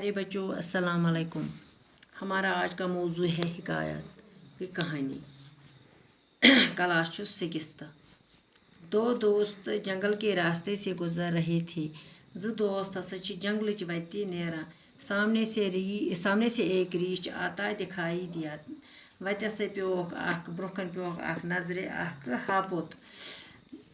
अरे बच्चों, अस्सलाम वालेकुम। हमारा आज का मौजू है हिकायत की कहानी। क्लास 6। दो दोस्त जंगल के रास्ते से गुजर रहे थे। दोस्त हसा जंगल वत्ती नेरान। सामने से एक रीछ आता दिखाई दिया। वत हसा प्योक ब्रोकन प्योक नजरे हापुत।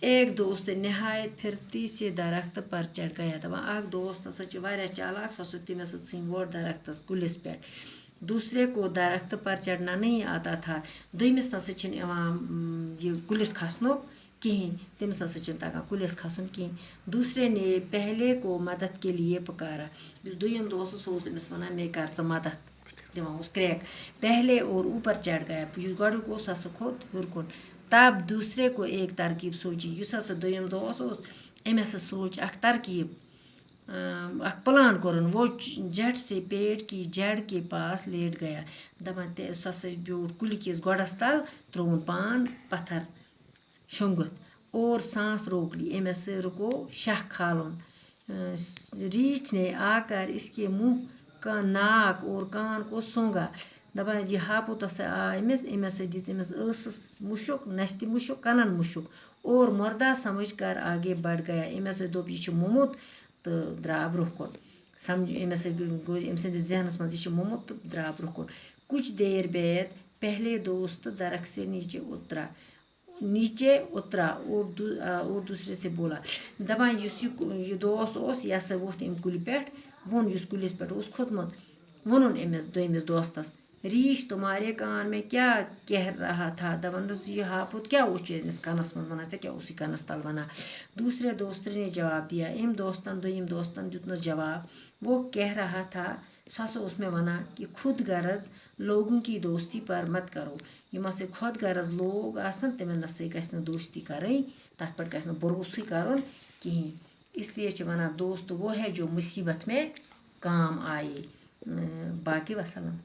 एक दोस्त नहायत फिरती से दरख्त पर चढ़ गया। दपान दोस्त हसा चालाक, सो तमिस वो दरख्तस कुलिस पे। दूसरे को दरख्त पर चढ़ना नहीं आता था। दोमिस नसा ये कुलिस खसनो कहीं, तमिस नसा तगान कुलिस खसन कहीं। दूसरे ने पहले को मदद के लिए पुकारा। दुयम दोस्त अमिस वनान मे कर मदद, दिवान क्रैक। पहले और ऊपर चढ़ गया। गोडुक हसा खोत हुर कुन। तब दूसरे को एक तरकीब सोची। युस हसा दोयम दोस्त अम हसा सोच तरकीब, प्लान कोरन। वो झट से पेड़ की जड़ के पास लेट गया। दपान सह ब्यूट कुल किस गोड़स तल, त्रोन पान पत्थर शुंगत और सांस रोक ली। अमस रुको शह खालन। रीछ ने आकर इसके मुंह का नाक और कान को सूंघा। दपान यह हापुत अमस दिस मुशुक, नस्ति मुशुक, कनन मुशुक और मुर्दा समझ कर आगे बढ़ गया। अमस दोप यह मुमुत तो द्रा ब्रोह कुन। समझ अमस जहनस मज यह मुमुत तो द्रा ब्रोह कुन। कुछ देर बाद पहले दोस्त दरख्त से नीचे उतरा और दूसरे से बोला। दपान यह दोस्त यह हसा वोथ अम कुल पे, वोन युस कुलिस पे खोतमुत। वोनुन अमस दोयमिस दोस्तस, रीछ तुम्हारे कान में क्या कह रहा था? दपान यह हापुत क्या अमिस कनस मज वनान, क्या कनस तल वनान? दूसरे दोस्त ने जवाब दिया। अम दोयम दोस्तन दितनस जवाब। वो कह रहा था, सह हसा उस में वनान कि खुद गर्ज लोगों की दोस्ती पर मत करो। यम हसा खुद गर्ज लोग आसन तिमन नसा गछ दोस्ती करनी, तथ पे गछ भरोसा करन कहीं। इसलिए वनान दोस्त वो है जो मुसीबत में काम आए। बाकी वसलम।